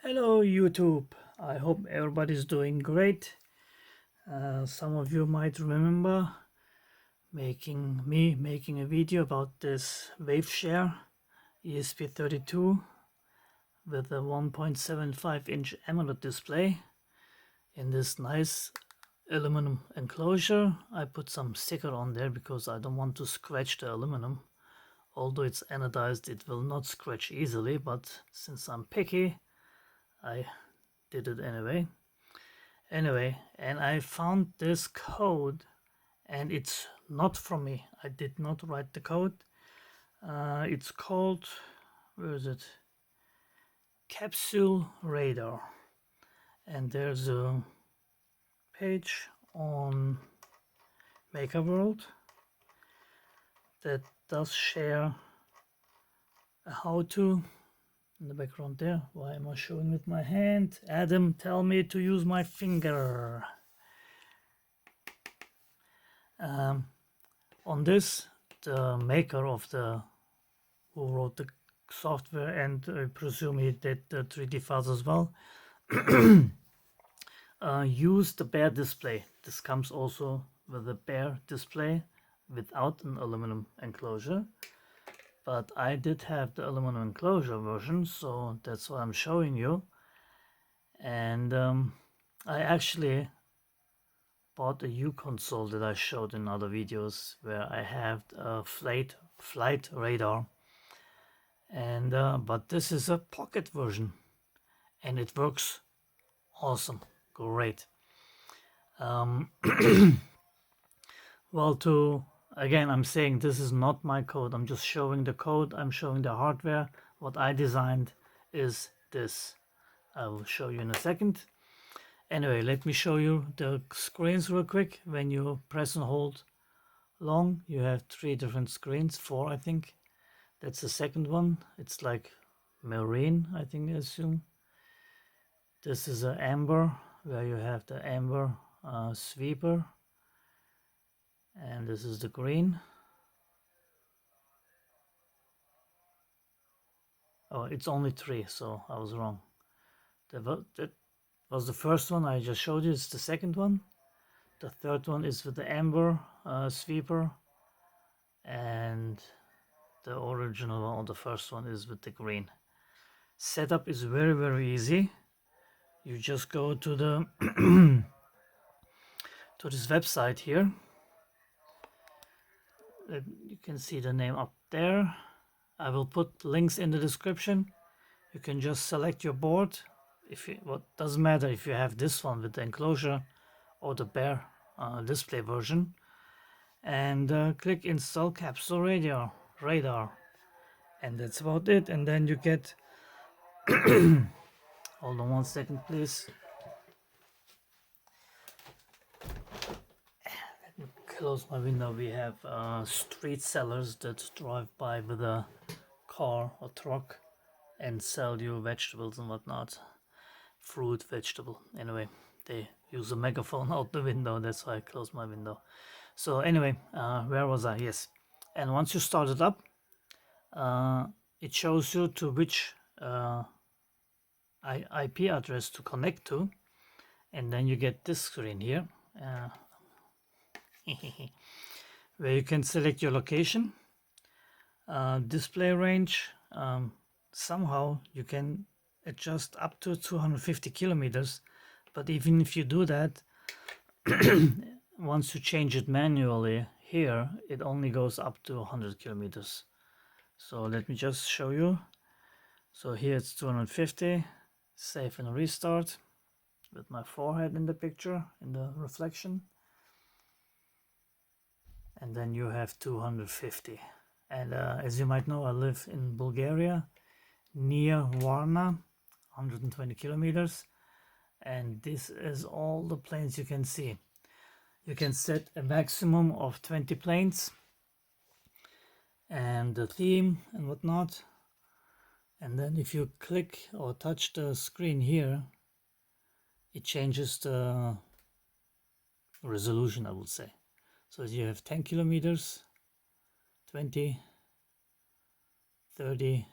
Hello YouTube, I hope everybody's doing great. Some of you might remember making a video about this Waveshare ESP32 with a 1.75-inch AMOLED display in this nice aluminum enclosure. I put some sticker on there because I don't want to scratch the aluminum. Although it's anodized, it will not scratch easily, but since I'm picky, I did it anyway. And I found this code, and it's not from me. I did not write the code. It's called, where is it? Capsule Radar. And there's a page on Maker World that does share a how-to. In the background there. Why am I showing with my hand? Adam, tell me to use my finger. On this, the maker of who wrote the software, and I presume he did the 3D files as well, used the bare display. This comes also with a bare display without an aluminum enclosure. But I did have the aluminum enclosure version, so that's what I'm showing you. And I actually bought a U console that I showed in other videos, where I have a flight radar. And but this is a pocket version, and it works awesome, great. Well, again, I'm saying this is not my code. I'm just showing the code. I'm showing the hardware. What I designed is this. I will show you in a second. Anyway, let me show you the screens real quick. When you press and hold long, you have 3 different screens, 4 I think. That's the second one. It's like marine, I think, I assume. This is an amber, where you have the amber sweeper. And this is the green. Oh, it's only 3, so I was wrong. That was the first one I just showed you. It's the second one. The third one is with the amber sweeper. And the original one, or the first one, is with the green. Setup is very, very easy. You just go to the to this website here. You can see the name up there. I will put links in the description. You can just select your board. Doesn't matter if you have this one with the enclosure or the bare display version, and click install Capsule Radar, and that's about it. And then you get hold on one second, please. Let me close my window. We have street sellers that drive by with a car or truck and sell you vegetables and whatnot. Fruit, vegetable. Anyway, they use a megaphone out the window. That's why I closed my window. So anyway, where was I? Yes. And once you start it up, it shows you to which IP address to connect to, and then you get this screen here, where you can select your location, display range. Somehow you can adjust up to 250 kilometers, but even if you do that, once you change it manually here, it only goes up to 100 kilometers. So let me just show you. So here it's 250, save and restart, with my forehead in the picture, in the reflection. And then you have 250. And as you might know, I live in Bulgaria, near Varna, 120 kilometers. And this is all the planes you can see. You can set a maximum of 20 planes and the theme and whatnot. And then if you click or touch the screen here, it changes the resolution, I would say. So you have 10 kilometers, 20, 30,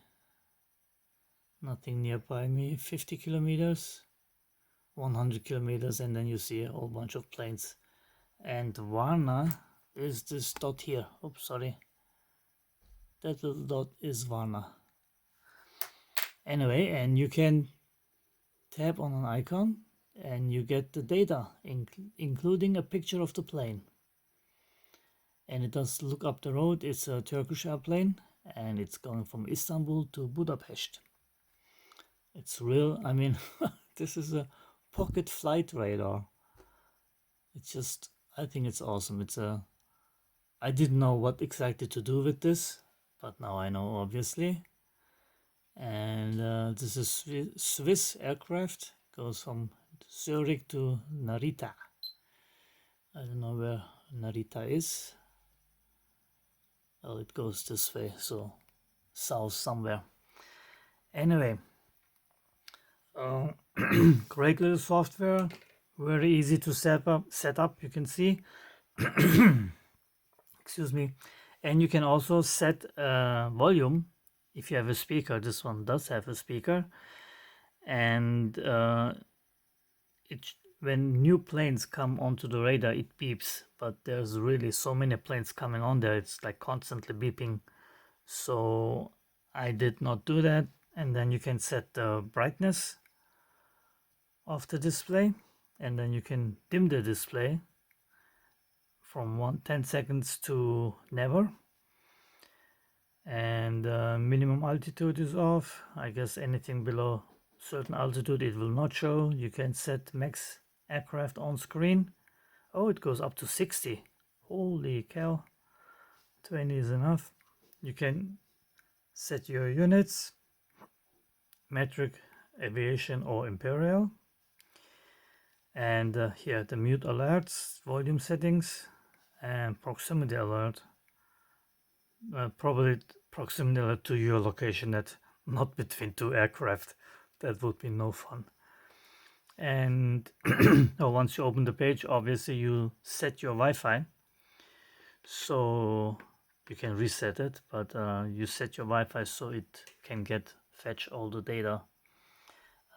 nothing nearby me, 50 kilometers, 100 kilometers, and then you see a whole bunch of planes. And Varna is this dot here. Oops, sorry. That little dot is Varna. Anyway, and you can tap on an icon and you get the data, including a picture of the plane. And it does look up the road. It's a Turkish airplane and it's going from Istanbul to Budapest. It's real. I mean, this is a pocket flight radar. It's just, I think it's awesome. I didn't know what exactly to do with this, but now I know, obviously. And this is Swiss aircraft, goes from Zurich to Narita. I don't know where Narita is. Well, it goes this way, so south somewhere. Anyway, great little software, very easy to set up. You can see, excuse me, and you can also set volume if you have a speaker. This one does have a speaker, and when new planes come onto the radar, it beeps, but there's really so many planes coming on there, it's like constantly beeping. So I did not do that. And then you can set the brightness of the display, and then you can dim the display from 10 seconds to never. And minimum altitude is off. I guess anything below certain altitude it will not show. You can set max aircraft on screen. Oh, it goes up to 60. Holy cow. 20 is enough. You can set your units, metric, aviation, or imperial. And here the mute alerts, volume settings, and proximity alert. Probably proximity alert to your location, not between two aircraft. That would be no fun. And once you open the page, obviously you set your Wi-Fi, so you can reset it, but you set your Wi-Fi so it can fetch all the data.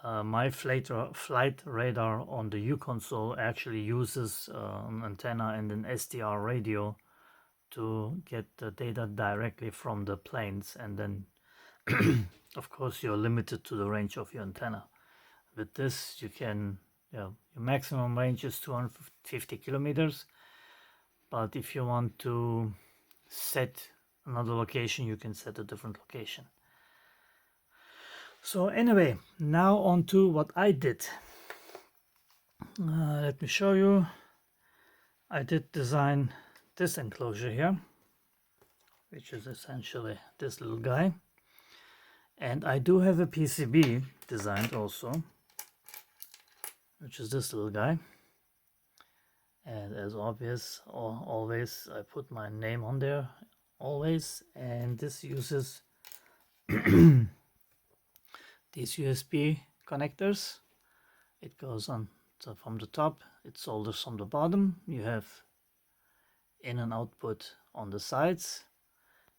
My flight radar on the U console actually uses an antenna and an SDR radio to get the data directly from the planes, and then of course you're limited to the range of your antenna. With this you can, your maximum range is 250 kilometers, but if you want to set another location, you can set a different location. So anyway, now on to what I did. Let me show you. I did design this enclosure here, which is essentially this little guy. And I do have a PCB designed also, which is this little guy. And as obvious, always I put my name on there, always. And this uses these USB connectors. It goes on from the top, it solders from the bottom. You have in and output on the sides,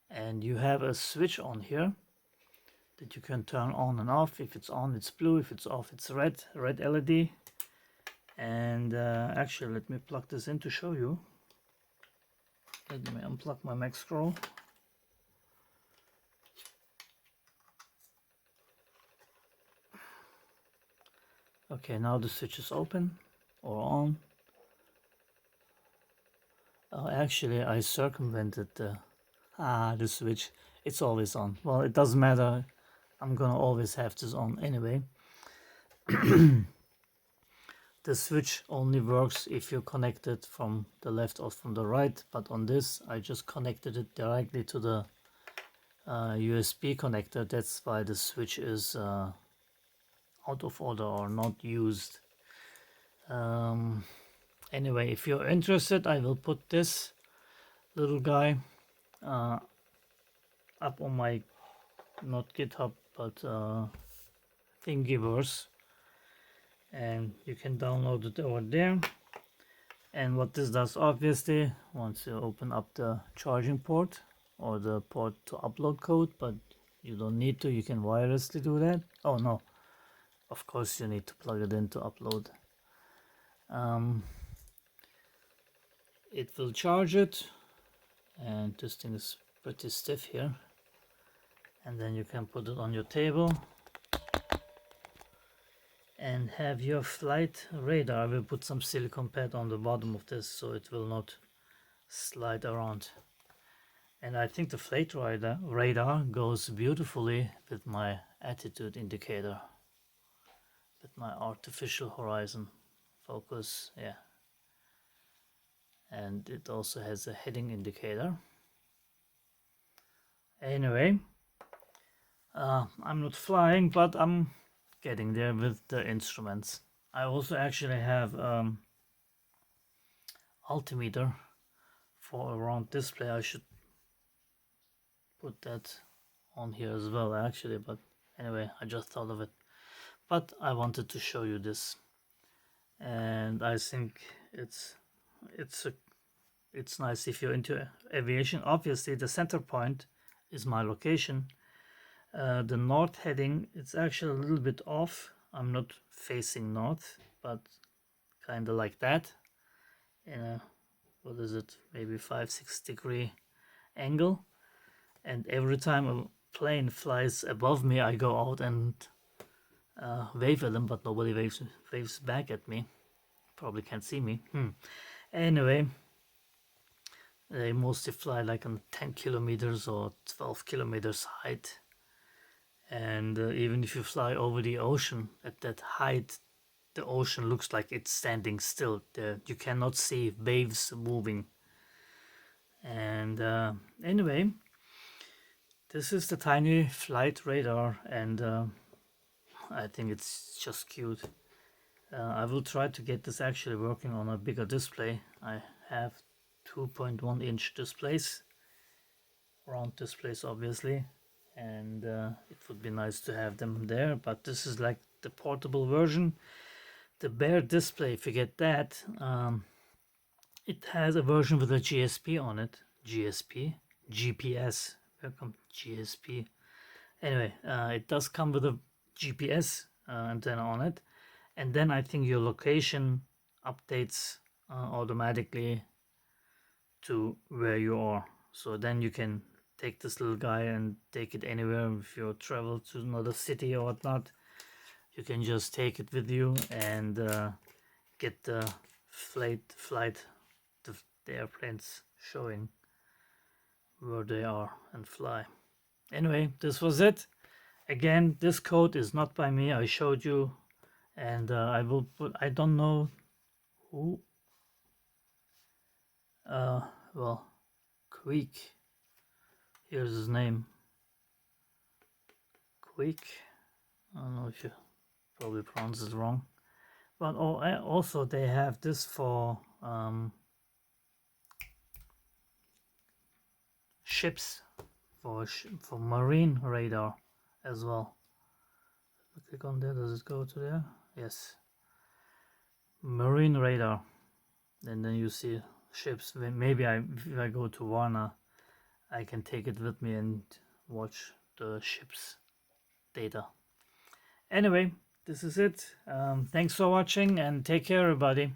and you have a switch on here that you can turn on and off. If it's on, it's blue. If it's off, it's red LED. And actually, let me plug this in to show you. Let me unplug my Mac Scroll. Okay, now the switch is open or on. Actually, I circumvented the switch. It's always on. Well, it doesn't matter. I'm gonna always have this on anyway. The switch only works if you connect it from the left or from the right, but on this I just connected it directly to the USB connector. That's why the switch is out of order or not used. Anyway, if you're interested, I will put this little guy up on my, not GitHub, but Thingiverse, and you can download it over there. And what this does, obviously, once you open up the charging port or the port to upload code, but you don't need to, you can wirelessly do that. Oh no, of course you need to plug it in to upload. It will charge it, and this thing is pretty stiff here, and then you can put it on your table and have your flight radar. I will put some silicone pad on the bottom of this so it will not slide around. And I think the flight radar goes beautifully with my attitude indicator, with my artificial horizon focus, yeah. And it also has a heading indicator. Anyway, I'm not flying, but I'm getting there with the instruments. I also actually have altimeter for a round display. I should put that on here as well actually, but anyway, I just thought of it. But I wanted to show you this, and I think it's nice if you're into aviation. Obviously the center point is my location. The north heading, it's actually a little bit off. I'm not facing north, but kind of like that, in a, what is it, maybe 5-6 degree angle. And every time a plane flies above me, I go out and wave at them, but nobody waves back at me. Probably can't see me. Anyway, they mostly fly like on 10 kilometers or 12 kilometers height. And even if you fly over the ocean at that height, the ocean looks like it's standing still. You cannot see waves moving. And anyway, this is the tiny flight radar, and I think it's just cute. I will try to get this actually working on a bigger display. I have 2.1 inch displays, round displays obviously, and it would be nice to have them there, but this is like the portable version. The bare display, forget that. It has a version with a GSP on it. GPS, welcome GSP. Anyway, it does come with a GPS antenna on it, and then I think your location updates automatically to where you are. So then you can take this little guy and take it anywhere. If you travel to another city or whatnot, you can just take it with you and get the flight, the airplanes showing where they are and fly. Anyway, this was it. Again, this code is not by me. I showed you, and I will put, I don't know who, well, Quick, here's his name, Quick. I don't know if you probably pronounced it wrong, but also they have this for ships, for marine radar as well. Click on there. Does it go to there? Yes. Marine radar, and then you see ships. Maybe if I go to Warner, I can take it with me and watch the ship's data. Anyway, this is it. Thanks for watching, and take care, everybody.